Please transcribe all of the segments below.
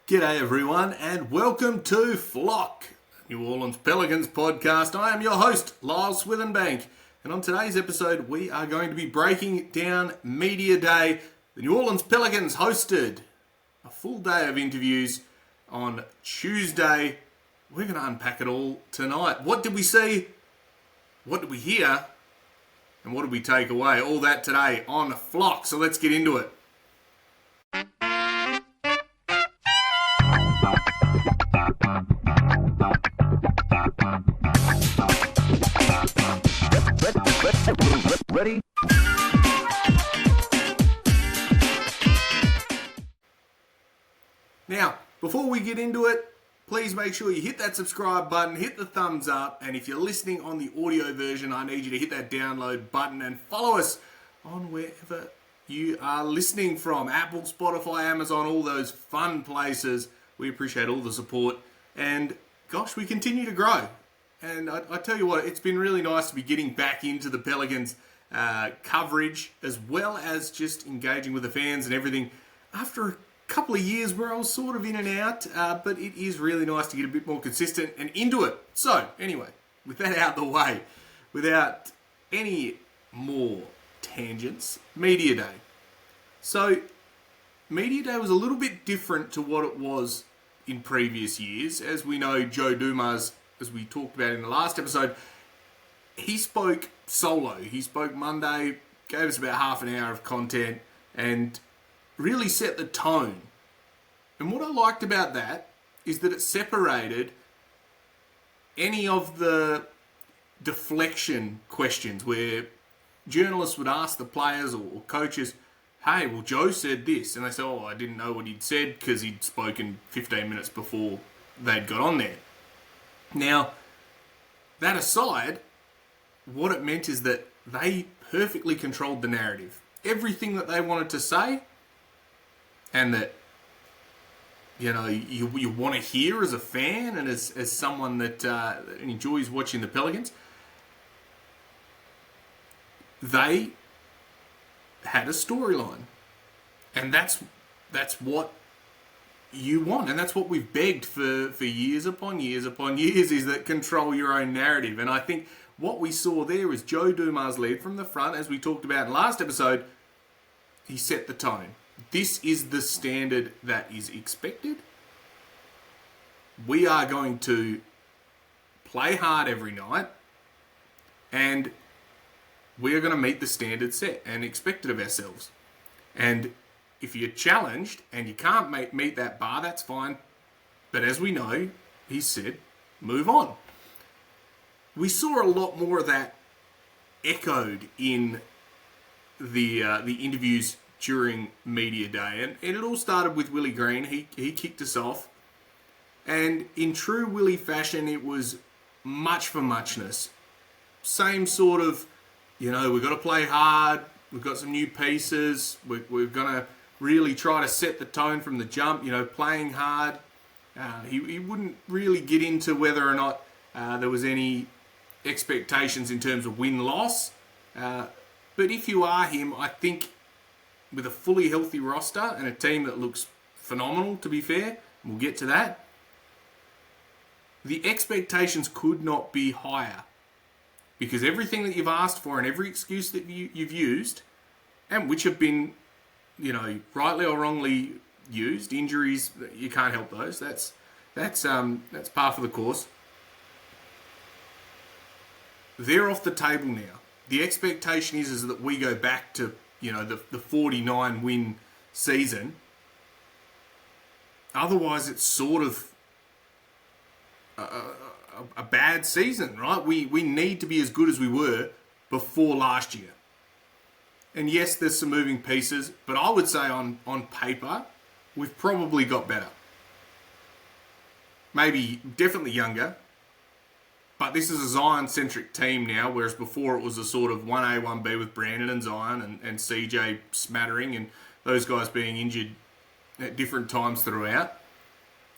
G'day everyone and welcome to Flock, New Orleans Pelicans podcast. I am your host, Lyle Swithenbank, and on today's episode we are going to be breaking down Media Day. The New Orleans Pelicans hosted a full day of interviews on Tuesday. We're going to unpack it all tonight. What did we see? What did we hear? And what did we take away? All that today on Flock, so let's get into it. Ready? Now, before we get into it, please make sure you hit that subscribe button, hit the thumbs up, and if you're listening on the audio version, I need you to hit that download button and follow us on wherever you are listening from. Apple, Spotify, Amazon, all those fun places. We appreciate all the support, and gosh, we continue to grow. And I tell you what, it's been really nice to be getting back into the Pelicans coverage, as well as just engaging with the fans and everything after a couple of years where I was sort of in and out, but it is really nice to get a bit more consistent and into it. So, anyway, with that out of the way, without any more tangents, Media Day. So, Media Day was a little bit different to what it was in previous years. As we know, Joe Dumas, as we talked about in the last episode, he spoke solo. He spoke Monday, gave us about half an hour of content, and really set the tone. And what I liked about that is that it separated any of the deflection questions where journalists would ask the players or coaches, hey, well, Joe said this. And they say, oh, I didn't know what he'd said because he'd spoken 15 minutes before they'd got on there. Now, that aside, what it meant is that they perfectly controlled the narrative. Everything that they wanted to say, and that, you know, you want to hear as a fan and as someone that enjoys watching the Pelicans, they had a storyline. And that's what you want, and that's what we've begged for years upon years upon years, is that control your own narrative. And I think what we saw there is Joe Dumas led from the front, as we talked about in last episode. He set the tone. This is the standard that is expected. We are going to play hard every night, and we are going to meet the standard set and expected of ourselves. And if you're challenged and you can't meet that bar, that's fine. But as we know, he said, move on. We saw a lot more of that echoed in the interviews during Media Day. And it all started with Willie Green. He kicked us off. And in true Willie fashion, it was much for muchness. Same sort of, you know, we've got to play hard. We've got some new pieces. We're going to really try to set the tone from the jump, you know, playing hard. He wouldn't really get into whether or not there was any expectations in terms of win-loss. But if you are him, I think with a fully healthy roster and a team that looks phenomenal, to be fair, we'll get to that, the expectations could not be higher. Because everything that you've asked for and every excuse that you've used, and which have been, you know, rightly or wrongly used, injuries, you can't help those. That's par for the course. They're off the table now. The expectation is that we go back to, you know, the 49 win season. Otherwise, it's sort of a bad season, right? We need to be as good as we were before last year. And yes, there's some moving pieces, but I would say on paper, we've probably got better. Maybe definitely younger, but this is a Zion-centric team now, whereas before it was a sort of 1A, 1B with Brandon and Zion and CJ smattering and those guys being injured at different times throughout.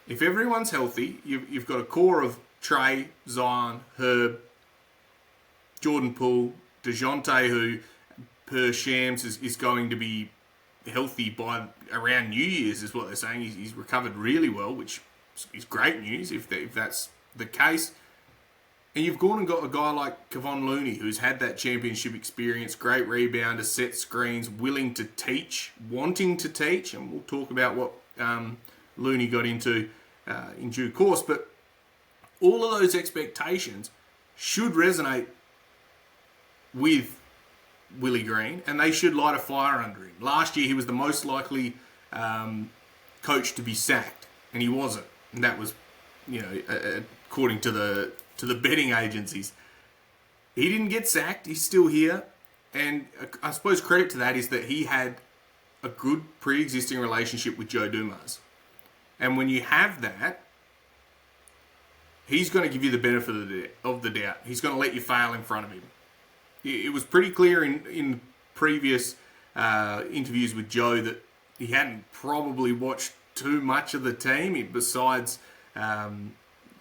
If everyone's healthy, you've got a core of Trey, Zion, Herb, Jordan Poole, DeJounte, who per Shams is going to be healthy by around New Year's, is what they're saying. He's recovered really well, which is great news if that's the case. And you've gone and got a guy like Kevon Looney, who's had that championship experience, great rebounder, set screens, willing to teach, wanting to teach, and we'll talk about what Looney got into in due course. But all of those expectations should resonate with Willie Green, and they should light a fire under him. Last year, he was the most likely coach to be sacked, and he wasn't. And that was, according to the betting agencies. He didn't get sacked. He's still here. And I suppose credit to that is that he had a good pre-existing relationship with Joe Dumas. And when you have that, he's going to give you the benefit of the doubt. He's going to let you fail in front of him. It was pretty clear in previous interviews with Joe that he hadn't probably watched too much of the team besides,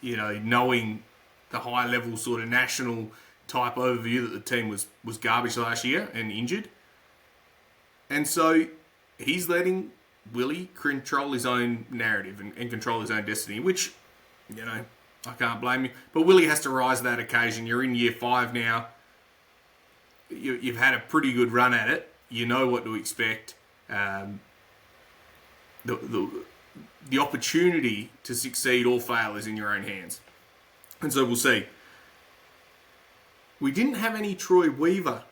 knowing the high-level sort of national type overview that the team was garbage last year and injured. And so he's letting Willie control his own narrative and control his own destiny, which, I can't blame you. But Willie has to rise to that occasion. You're in year 5 now. You've had a pretty good run at it. You know what to expect. The opportunity to succeed or fail is in your own hands. And so we'll see. We didn't have any Troy Weaver,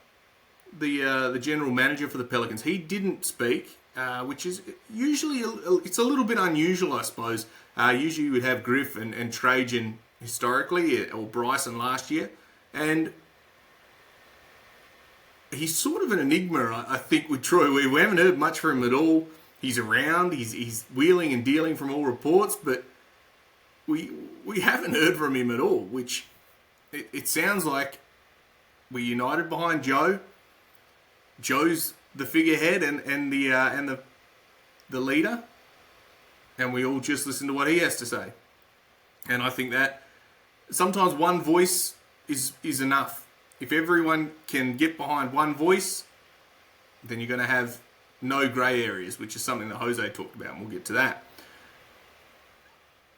the general manager for the Pelicans. He didn't speak, which is usually it's a little bit unusual, I suppose. Usually you would have Griff and Trajan historically, or Bryson last year, and he's sort of an enigma, I think, with Troy Weaver. We haven't heard much from him at all. He's around. He's wheeling and dealing from all reports, but we haven't heard from him at all, which it sounds like we're united behind Joe. Joe's the figurehead and the leader, and we all just listen to what he has to say. And I think that sometimes one voice is enough. If everyone can get behind one voice, then you're going to have no grey areas, which is something that Jose talked about, and we'll get to that.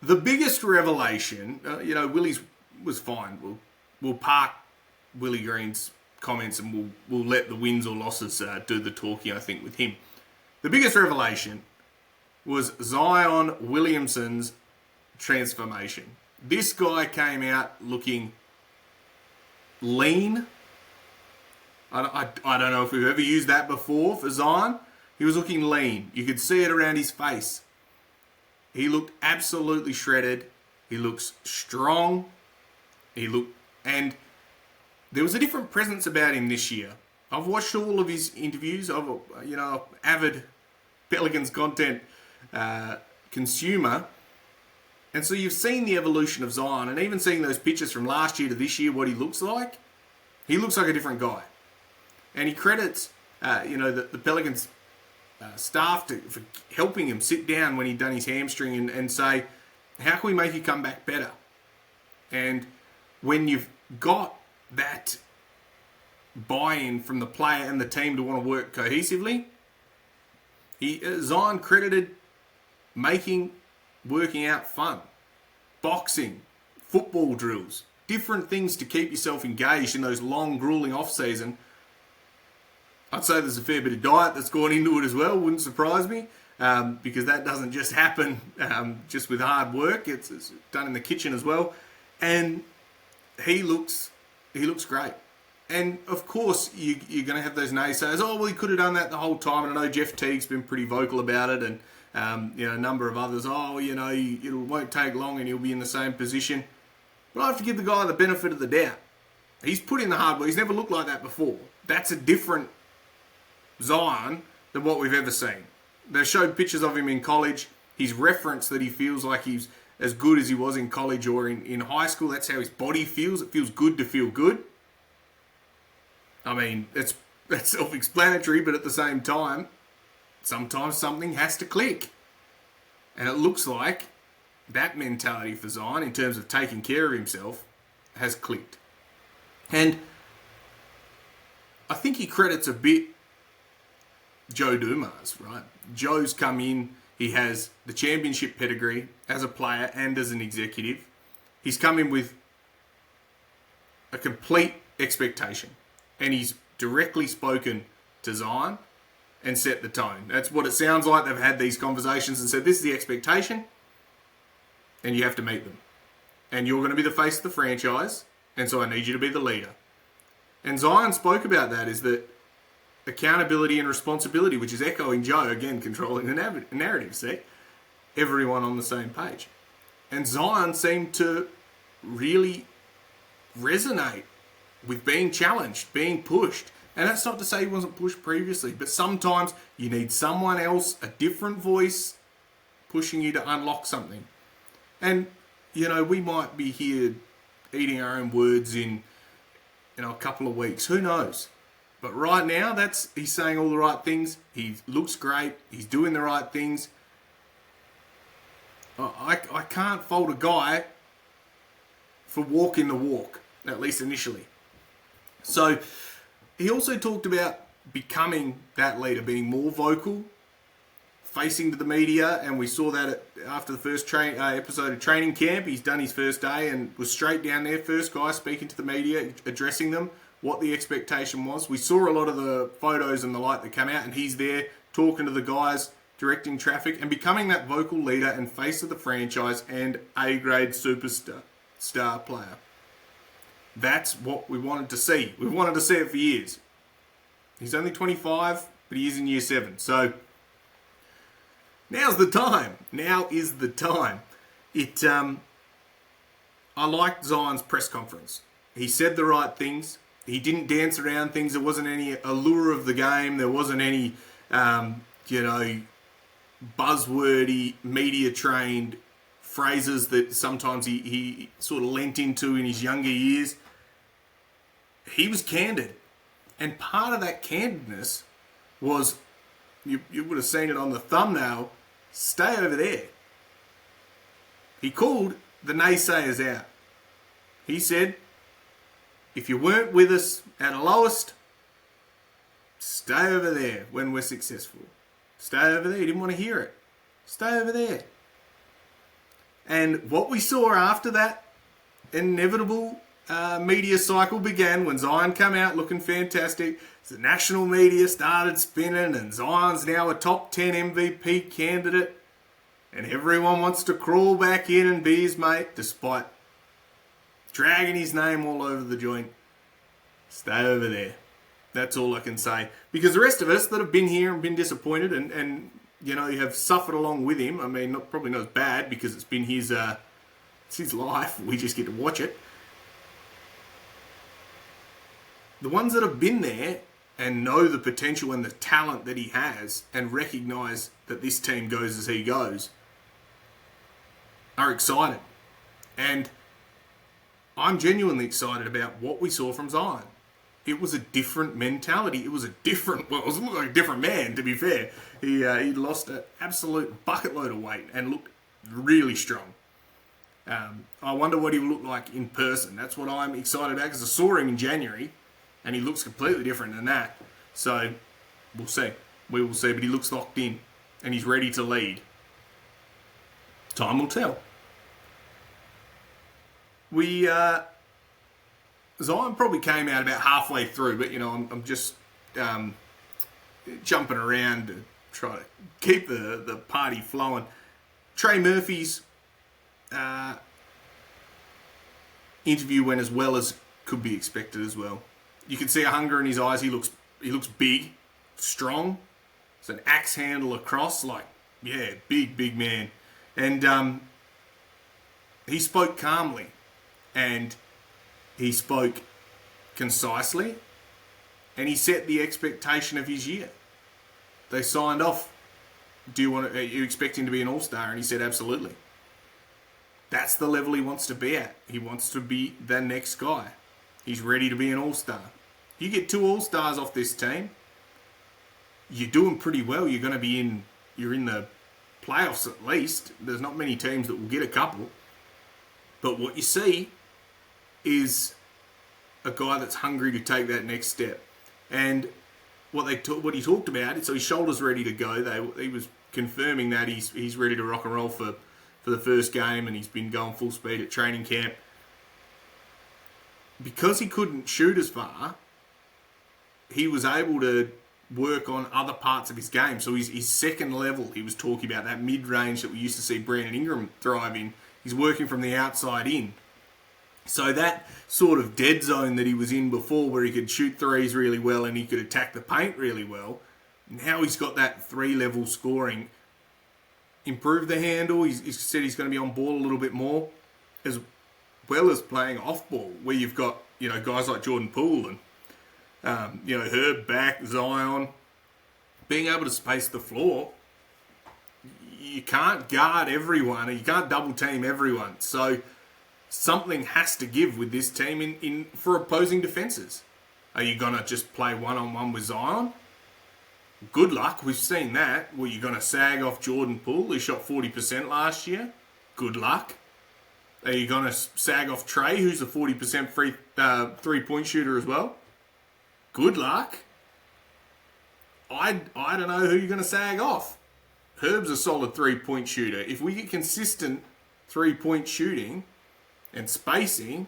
The biggest revelation, Willie's was fine. We'll park Willie Green's comments and we'll let the wins or losses do the talking, I think, with him. The biggest revelation was Zion Williamson's transformation. This guy came out looking lean. I don't know if we've ever used that before for Zion. He was looking lean. You could see it around his face. He looked absolutely shredded. He looks strong. And there was a different presence about him this year. I've watched all of his interviews. I'm avid Pelicans content consumer. And so you've seen the evolution of Zion, and even seeing those pictures from last year to this year, what he looks like a different guy. And he credits, the Pelicans staff for helping him sit down when he'd done his hamstring and say, how can we make you come back better? And when you've got that buy-in from the player and the team to want to work cohesively, Zion credited working out fun, boxing, football drills, different things to keep yourself engaged in those long, grueling off-season. I'd say there's a fair bit of diet that's gone into it as well, wouldn't surprise me, because that doesn't just happen just with hard work. It's done in the kitchen as well. And he looks great. And of course, you're going to have those naysayers. Oh, well, he could have done that the whole time. And I know Jeff Teague's been pretty vocal about it, and a number of others. Oh, it won't take long, and he'll be in the same position. But I have to give the guy the benefit of the doubt. He's put in the hard work. He's never looked like that before. That's a different Zion than what we've ever seen. They showed pictures of him in college. He's referenced that he feels like he's as good as he was in college or in high school. That's how his body feels. It feels good to feel good. I mean, that's self-explanatory, but at the same time, sometimes something has to click. And it looks like that mentality for Zion, in terms of taking care of himself, has clicked. And I think he credits a bit Joe Dumas, right? Joe's come in. He has the championship pedigree as a player and as an executive. He's come in with a complete expectation. And he's directly spoken to Zion and set the tone. That's what it sounds like. They've had these conversations and said, this is the expectation, and you have to meet them. And you're going to be the face of the franchise, and so I need you to be the leader. And Zion spoke about that, is that accountability and responsibility, which is echoing Joe, again, controlling the narrative, see? Everyone on the same page. And Zion seemed to really resonate with being challenged, being pushed. And that's not to say he wasn't pushed previously, but sometimes you need someone else, a different voice, pushing you to unlock something. And, we might be here eating our own words in a couple of weeks. Who knows? But right now, he's saying all the right things. He looks great. He's doing the right things. I can't fault a guy for walking the walk, at least initially. So he also talked about becoming that leader, being more vocal, facing to the media, and we saw that after the first episode of training camp. He's done his first day and was straight down there, first guy speaking to the media, addressing them, what the expectation was. We saw a lot of the photos and the like that come out, and he's there talking to the guys, directing traffic, and becoming that vocal leader and face of the franchise and A-grade superstar player. That's what we wanted to see. We wanted to see it for years. He's only 25, but he is in year 7. So now's the time. Now is the time. I liked Zion's press conference. He said the right things. He didn't dance around things. There wasn't any allure of the game. There wasn't any, buzzwordy, media-trained phrases that sometimes he sort of lent into in his younger years. He was candid. And part of that candidness was, you would have seen it on the thumbnail, stay over there. He called the naysayers out. He said, if you weren't with us at our lowest, stay over there when we're successful. Stay over there. He didn't want to hear it. Stay over there. And what we saw after that inevitable media cycle began, when Zion came out looking fantastic, the national media started spinning, and Zion's now a top 10 MVP candidate, and everyone wants to crawl back in and be his mate, despite dragging his name all over the joint. Stay over there. That's all I can say. Because the rest of us that have been here and been disappointed and have suffered along with him, I mean, probably not as bad because it's been his life. We just get to watch it. The ones that have been there and know the potential and the talent that he has and recognise that this team goes as he goes are excited. And I'm genuinely excited about what we saw from Zion. It was a different mentality. It was it looked like a different man, to be fair. He lost an absolute bucket load of weight and looked really strong. I wonder what he will look like in person. That's what I'm excited about, because I saw him in January and he looks completely different than that. So we'll see. We will see, but he looks locked in and he's ready to lead. Time will tell. Zion probably came out about halfway through, but I'm just jumping around to try to keep the party flowing. Trey Murphy's interview went as well as could be expected as well. You can see a hunger in his eyes. He looks big, strong. It's an axe handle across, big man. And he spoke calmly. And he spoke concisely, and he set the expectation of his year. They signed off. Are you expecting to be an all-star? And he said, absolutely. That's the level he wants to be at. He wants to be the next guy. He's ready to be an all-star. You get 2 all-stars off this team, you're doing pretty well. You're in the playoffs at least. There's not many teams that will get a couple. But what you see is a guy that's hungry to take that next step. And what he talked about. So his shoulder's ready to go. He was confirming that he's ready to rock and roll for the first game, and he's been going full speed at training camp. Because he couldn't shoot as far, he was able to work on other parts of his game. So his second level, he was talking about that mid-range that we used to see Brandon Ingram thrive in. He's working from the outside in. So that sort of dead zone that he was in before, where he could shoot threes really well and he could attack the paint really well, now he's got that 3-level scoring. Improved the handle. He's said he's going to be on ball a little bit more, as well as playing off ball, where you've got guys like Jordan Poole and Herb back, Zion, being able to space the floor. You can't guard everyone, and you can't double team everyone. So something has to give with this team in for opposing defenses. Are you gonna just play one-on-one with Zion? Good luck. We've seen that. Well, you're gonna sag off Jordan Poole, who shot 40% last year. Good luck. Are you gonna sag off Trey, who's a 40% free three-point shooter as well? Good luck. I don't know who you're gonna sag off. Herb's a solid three-point shooter. If we get consistent three-point shooting and spacing,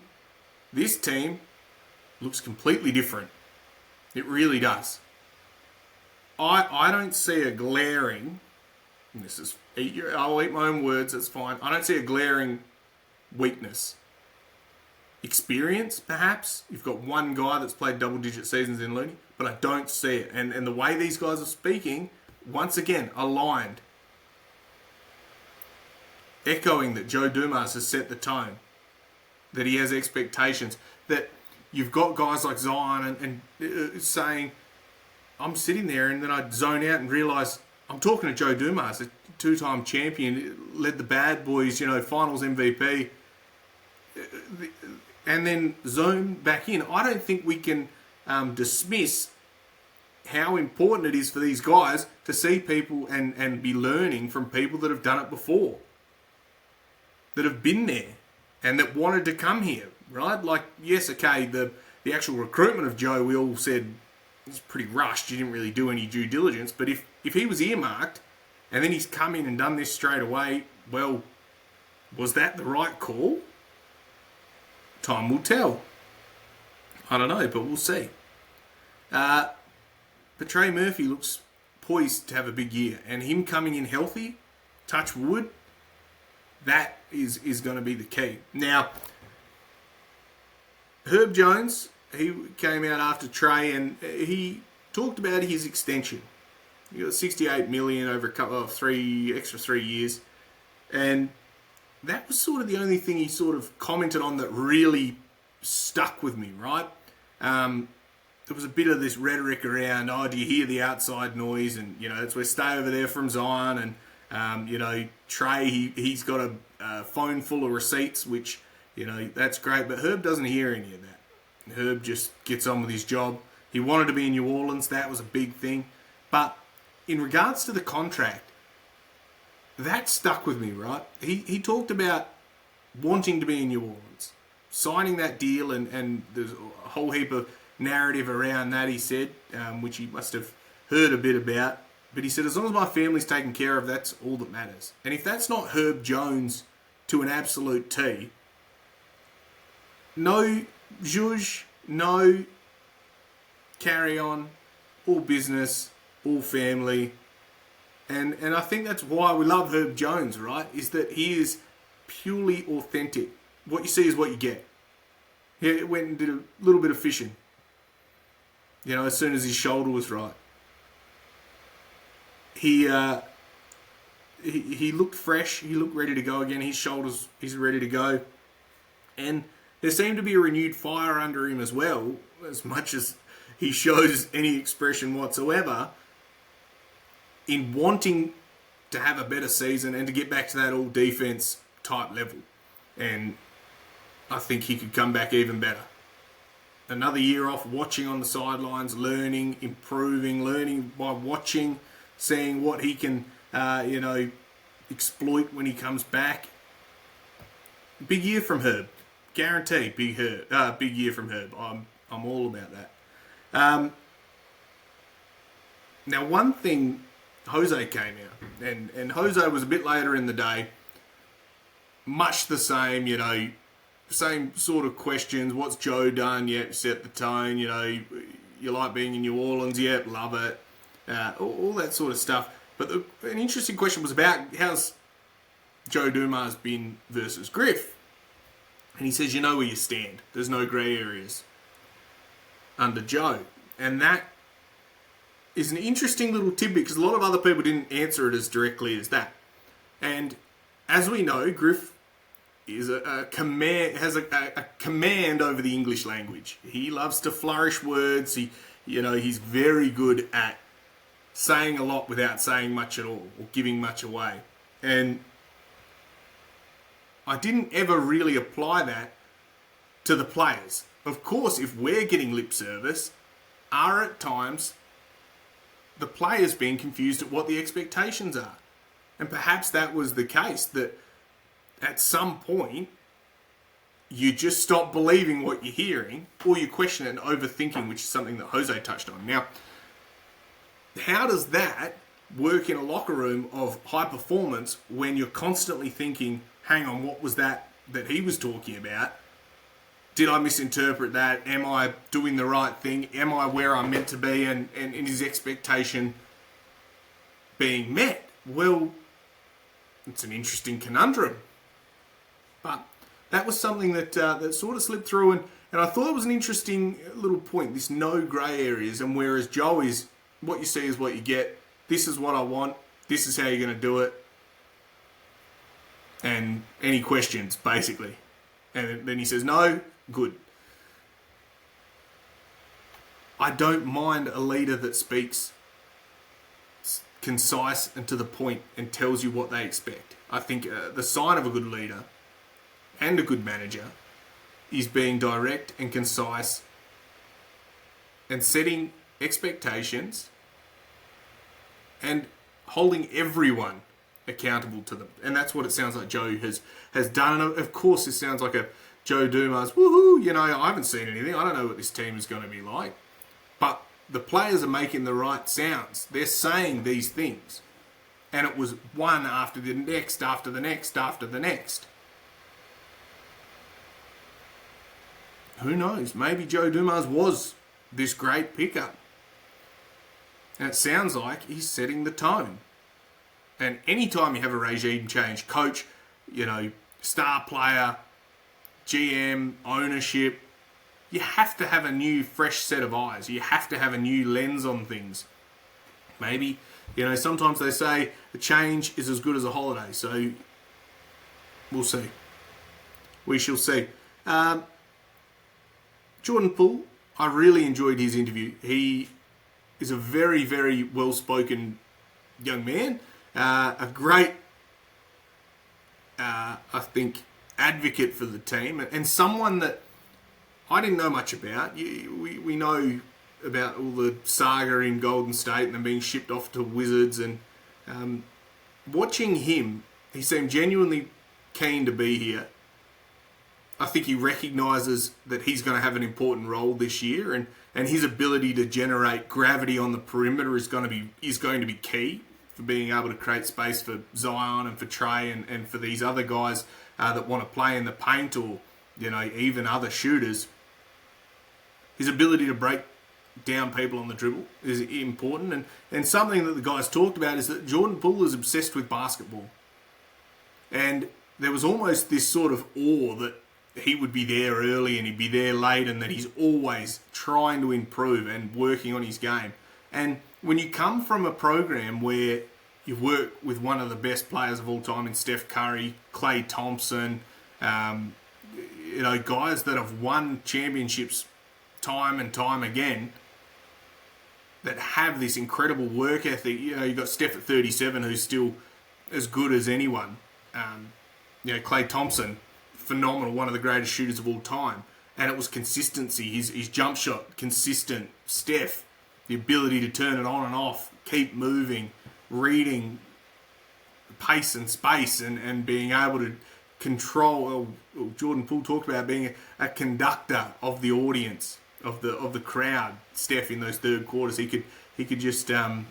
this team looks completely different. It really does. I don't see a glaring, I'll eat my own words, that's fine. I don't see a glaring weakness. Experience, perhaps. You've got one guy that's played double-digit seasons in Looney, but I don't see it. And the way these guys are speaking, once again, aligned. Echoing that Joe Dumas has set the tone. That he has expectations. That you've got guys like Zion and saying, I'm sitting there and then I zone out and realise I'm talking to Joe Dumas, a two-time champion, led the bad boys, finals MVP, and then zone back in. I don't think we can dismiss how important it is for these guys to see people and be learning from people that have done it before, that have been there and that wanted to come here, right? Like, yes, okay, the actual recruitment of Joe, we all said, was pretty rushed. You didn't really do any due diligence. But if he was earmarked and then he's come in and done this straight away, well, was that the right call? Time will tell. I don't know, but we'll see. But Trey Murphy looks poised to have a big year. And him coming in healthy, touch wood, that is going to be the key. Now, Herb Jones, he came out after Trey and he talked about his extension. He got $68 million over a couple of 3 years. And that was sort of the only thing he sort of commented on that really stuck with me, right? There was a bit of this rhetoric around, do you hear the outside noise? And, that's where stay over there from Zion. And, Trey, he's got a phone full of receipts, which, that's great. But Herb doesn't hear any of that. Herb just gets on with his job. He wanted to be in New Orleans. That was a big thing. But in regards to the contract, that stuck with me, right? He talked about wanting to be in New Orleans, signing that deal, and there's a whole heap of narrative around that, he said, which he must have heard a bit about. But he said, as long as my family's taken care of, that's all that matters. And if that's not Herb Jones to an absolute T, no zhuzh, no carry on, all business, all family. And I think that's why we love Herb Jones, right? Is that he is purely authentic. What you see is what you get. He went and did a little bit of fishing, as soon as his shoulder was right. He looked fresh. He looked ready to go again. He's ready to go. And there seemed to be a renewed fire under him as well, as much as he shows any expression whatsoever, in wanting to have a better season and to get back to that all-defense type level. And I think he could come back even better. Another year off, watching on the sidelines, learning, improving, learning by watching, seeing what he can, exploit when he comes back. Big year from Herb. Guaranteed big year from Herb. I'm all about that. But Trey Murphy, he talked about wanting to be in New Orleans, signing that deal, and there's a whole heap of narrative around that, which he must have heard a bit about. But he said, as long as my family's taken care of, that's all that matters. And if that's not Herb Jones to an absolute T, no zhuzh, no carry on, all business, all family. And I think that's why we love Herb Jones, right? Is that he is purely authentic. What you see is what you get. He went and did a little bit of fishing, Now, one thing, Jose came out, and Jose was a bit later in the day, much the same, same sort of questions. What's Joe done? Yep, set the tone. You like being in New Orleans? Yep, love it. All that sort of stuff. But an interesting question was about how's Joe Dumas been versus Griff. And he says, you know where you stand. There's no grey areas under Joe. And that is an interesting little tidbit because a lot of other people didn't answer it as directly as that. And as we know, Griff is a command, has a command over the English language. He loves to flourish words. He's very good at saying a lot without saying much at all or giving much away. And I didn't ever really apply that to the players. Of course, if we're getting lip service, are at times the players being confused at what the expectations are. And perhaps that was the case, that at some point you just stop believing what you're hearing, or you question it and overthinking, which is something that Jose touched on. Now, how does that work in a locker room of high performance when you're constantly thinking, hang on, what was that he was talking about? Did I misinterpret that? Am I doing the right thing? Am I where I'm meant to be? And is expectation being met? Well, it's an interesting conundrum. But that was something that sort of slipped through, and I thought it was an interesting little point, this no grey areas, and whereas Joe is, what you see is what you get, this is what I want, this is how you're going to do it, and any questions, basically. And then he says, no, good. I don't mind a leader that speaks concise and to the point and tells you what they expect. I think the sign of a good leader and a good manager is being direct and concise and setting expectations and holding everyone accountable to them. And that's what it sounds like Joe has done. And of course, this sounds like a Joe Dumas, woohoo, I haven't seen anything. I don't know what this team is going to be like. But the players are making the right sounds. They're saying these things. And it was one after the next, after the next, after the next. Who knows? Maybe Joe Dumas was this great pickup. And it sounds like he's setting the tone. And anytime you have a regime change, coach, star player, GM, ownership, you have to have a new, fresh set of eyes. You have to have a new lens on things. Maybe, sometimes they say a change is as good as a holiday. So we'll see. We shall see. Jordan Poole, I really enjoyed his interview. He is a very, very well-spoken young man. A great, I think, advocate for the team. And someone that I didn't know much about. We know about all the saga in Golden State and them being shipped off to Wizards. And watching him, he seemed genuinely keen to be here. I think he recognises that he's going to have an important role this year, and his ability to generate gravity on the perimeter is going to be key for being able to create space for Zion and for Trey and for these other guys that want to play in the paint, or even other shooters. His ability to break down people on the dribble is important, and something that the guys talked about is that Jordan Poole is obsessed with basketball, and there was almost this sort of awe that he would be there early and he'd be there late, and that he's always trying to improve and working on his game. And when you come from a program where you work with one of the best players of all time in Steph Curry, Klay Thompson, guys that have won championships time and time again, that have this incredible work ethic. You've got Steph at 37, who's still as good as anyone. Klay Thompson, phenomenal, one of the greatest shooters of all time. And it was consistency, his jump shot, consistent. Steph, the ability to turn it on and off, keep moving, reading pace and space, and being able to control. Jordan Poole talked about being a conductor of the audience, of the crowd. Steph, in those third quarters, he He could just, turn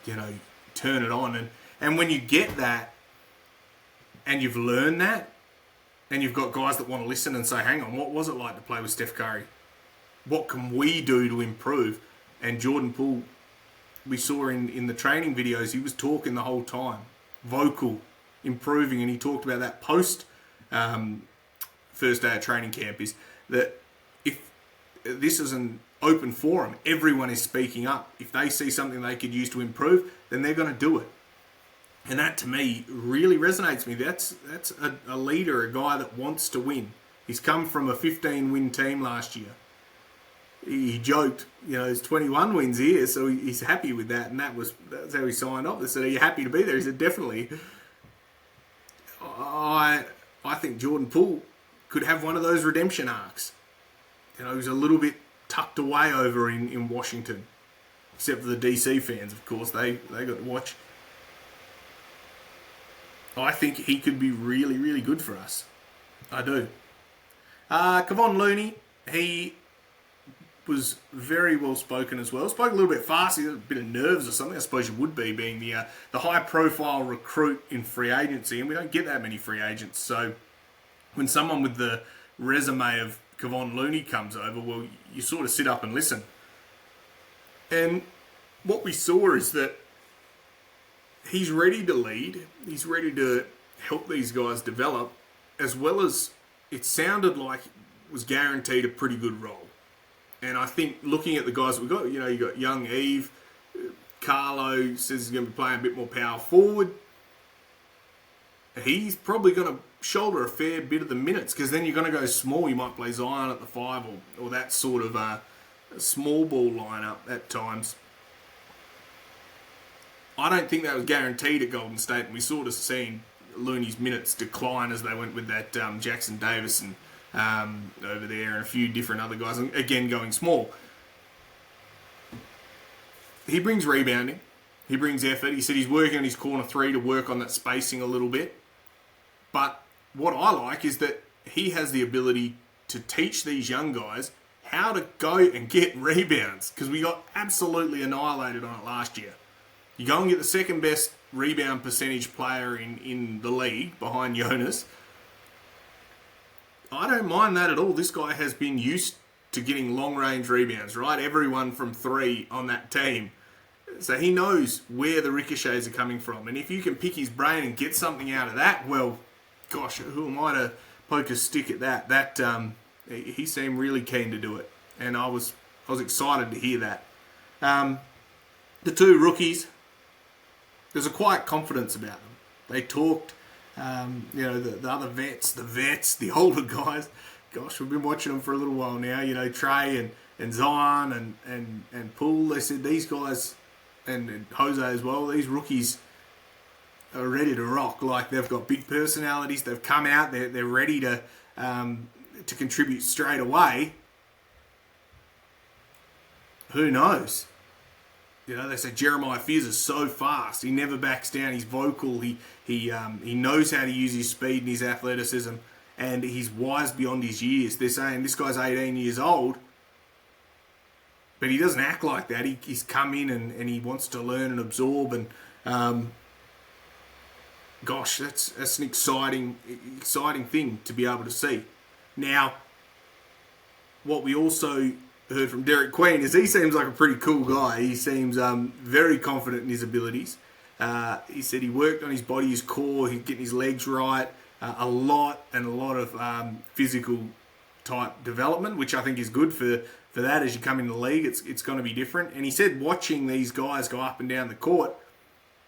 it on. And when you get that, and you've learned that, and you've got guys that want to listen and say, hang on, what was it like to play with Steph Curry? What can we do to improve? And Jordan Poole, we saw in the training videos, he was talking the whole time, vocal, improving, and he talked about that post first day of training camp, is that if this is an open forum, everyone is speaking up. If they see something they could use to improve, then they're going to do it. And that, to me, really resonates with me. That's a leader, a guy that wants to win. He's come from a 15-win team last year. He joked, there's 21 wins here, so he's happy with that, and that's how he signed off. They said, are you happy to be there? He said, definitely. I think Jordan Poole could have one of those redemption arcs. He's a little bit tucked away over in Washington, except for the DC fans, of course. They got to watch. I think he could be really, really good for us. I do. Kevon Looney, he was very well spoken as well. Spoke a little bit fast. He had a bit of nerves or something. I suppose you would be, being the high-profile recruit in free agency, and we don't get that many free agents. So when someone with the resume of Kevon Looney comes over, well, you sort of sit up and listen. And what we saw is that he's ready to lead. He's ready to help these guys develop, as well as it sounded like it was guaranteed a pretty good role. And I think looking at the guys that we've got, you got young Eve, Carlo says he's going to be playing a bit more power forward. He's probably going to shoulder a fair bit of the minutes, because then you're going to go small. You might play Zion at the 5 or that sort of a small ball lineup at times. I don't think that was guaranteed at Golden State, and we sort of seen Looney's minutes decline as they went with that Jackson Davis and over there and a few different other guys, and again going small. He brings rebounding. He brings effort. He said he's working on his corner 3 to work on that spacing a little bit. But what I like is that he has the ability to teach these young guys how to go and get rebounds, because we got absolutely annihilated on it last year. You go and get the second best rebound percentage player in the league behind Jonas. I don't mind that at all. This guy has been used to getting long-range rebounds, right? Everyone from 3 on that team. So he knows where the ricochets are coming from. And if you can pick his brain and get something out of that, well, gosh, who am I to poke a stick at that? He seemed really keen to do it. And I was excited to hear that. The 2 rookies, there's a quiet confidence about them. They talked, the other vets, the older guys. Gosh, we've been watching them for a little while now. Trey and Zion and Poole. They said these guys, and Jose as well, these rookies are ready to rock. Like, they've got big personalities. They've come out. They're ready to contribute straight away. Who knows? They say Jeremiah Fears is so fast. He never backs down. He's vocal. He knows how to use his speed and his athleticism, and he's wise beyond his years. They're saying this guy's 18 years old, but he doesn't act like that. He's come in and he wants to learn and absorb. And gosh, that's an exciting thing to be able to see. Now, what we also heard from Derek Queen is he seems like a pretty cool guy. He seems very confident in his abilities. He said he worked on his body, his core, he's getting his legs right, a lot of physical type development, which I think is good for that as you come in the league. It's going to be different. And he said watching these guys go up and down the court,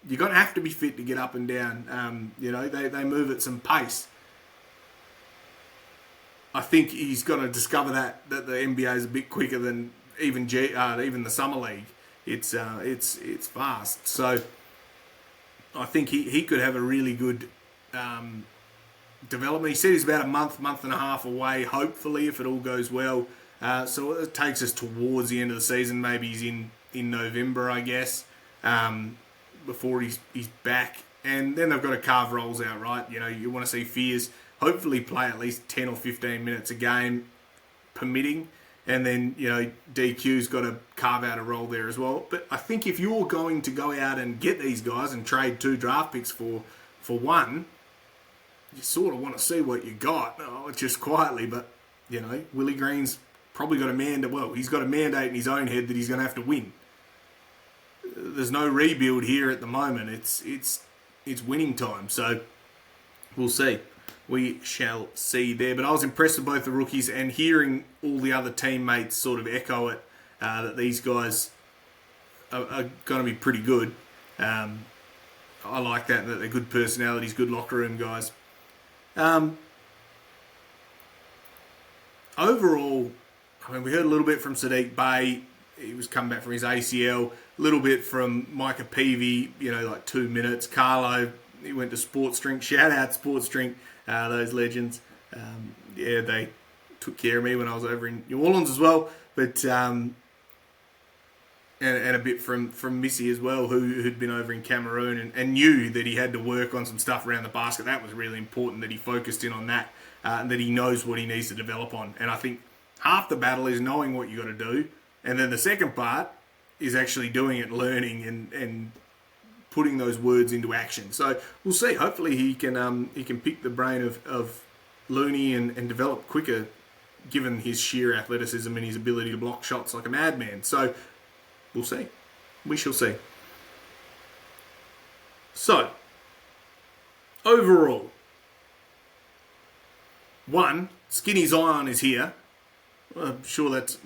you're going to have to be fit to get up and down. They move at some pace. I think he's going to discover that the NBA is a bit quicker than even the summer league. It's fast. So I think he could have a really good development. He said he's about a month and a half away, hopefully, if it all goes well. So it takes us towards the end of the season. Maybe he's in November, I guess, before he's back. And then they've got to carve roles out, right? You want to see Fears hopefully play at least 10 or 15 minutes a game, permitting. And then, DQ's got to carve out a role there as well. But I think if you're going to go out and get these guys and trade 2 draft picks for one, you sort of want to see what you got, just quietly. But, Willie Green's probably got he's got a mandate in his own head that he's going to have to win. There's no rebuild here at the moment. It's winning time. So we'll see. We shall see there. But I was impressed with both the rookies, and hearing all the other teammates sort of echo it, that these guys are going to be pretty good. I like that they're good personalities, good locker room guys. Overall, we heard a little bit from Sadiq Bey. He was coming back from his ACL. A little bit from Micah Peavy, like 2 minutes. Carlo, he went to Sports Drink. Shout out Sports Drink, those legends. They took care of me when I was over in New Orleans as well. But and a bit from Missy as well, who'd been over in Cameroon and knew that he had to work on some stuff around the basket. That was really important, that he focused in on that, and that he knows what he needs to develop on. And I think half the battle is knowing what you got to do, and then the second part is actually doing it, learning and putting those words into action. So we'll see. Hopefully he can pick the brain of Looney and develop quicker, given his sheer athleticism and his ability to block shots like a madman. So we'll see. We shall see. So, overall, 1, Skinny Zion is here. I'm sure that's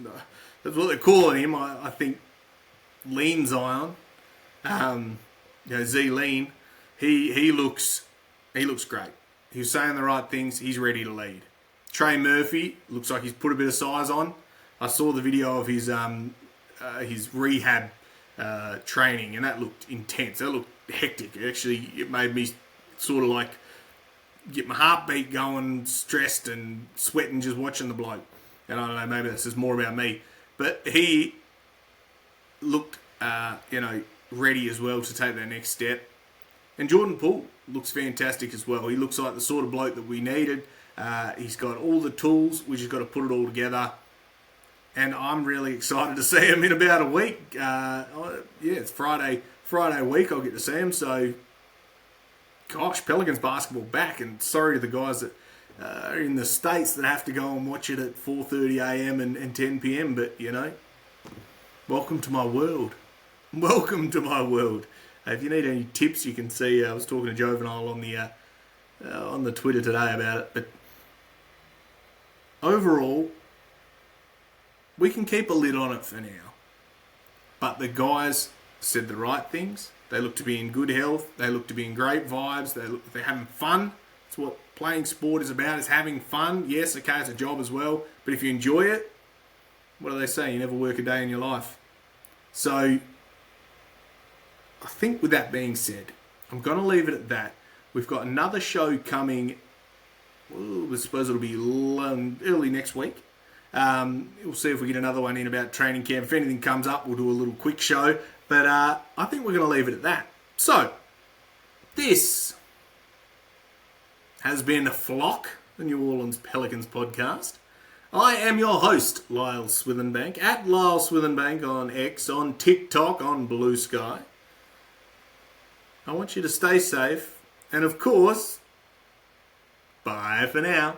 what they're calling him. I think Lean Zion, Z Lean, he looks great. He was saying the right things. He's ready to lead. Trey Murphy looks like he's put a bit of size on. I saw the video of his rehab training, and that looked intense. That looked hectic. Actually, it made me sort of like get my heartbeat going, stressed and sweating just watching the bloke. And I don't know, maybe that's just more about me. But he looked, ready as well to take that next step. And Jordan Poole looks fantastic as well. He looks like the sort of bloke that we needed. He's got all the tools. We just got to put it all together. And I'm really excited to see him in about a week. It's Friday week I'll get to see him. So, gosh, Pelicans basketball back. And sorry to the guys that are in the States that have to go and watch it at 4:30 a.m. and 10 p.m. But, welcome to my world. Welcome to my world. If you need any tips, you can see I was talking to Juvenile on the Twitter today about it. But overall, we can keep a lid on it for now. But the guys said the right things. They look to be in good health. They look to be in great vibes. They're having fun. That's what playing sport is about, is having fun. Yes, okay, it's a job as well. But if you enjoy it, what do they say? You never work a day in your life. So, I think with that being said, I'm going to leave it at that. We've got another show coming. I suppose it'll be early next week. We'll see if we get another one in about training camp. If anything comes up, we'll do a little quick show. But I think we're going to leave it at that. So, this has been Flock, the New Orleans Pelicans podcast. I am your host, Lyle Swithenbank, at Lyle Swithenbank on X, on TikTok, on Blue Sky. I want you to stay safe. And of course, bye for now.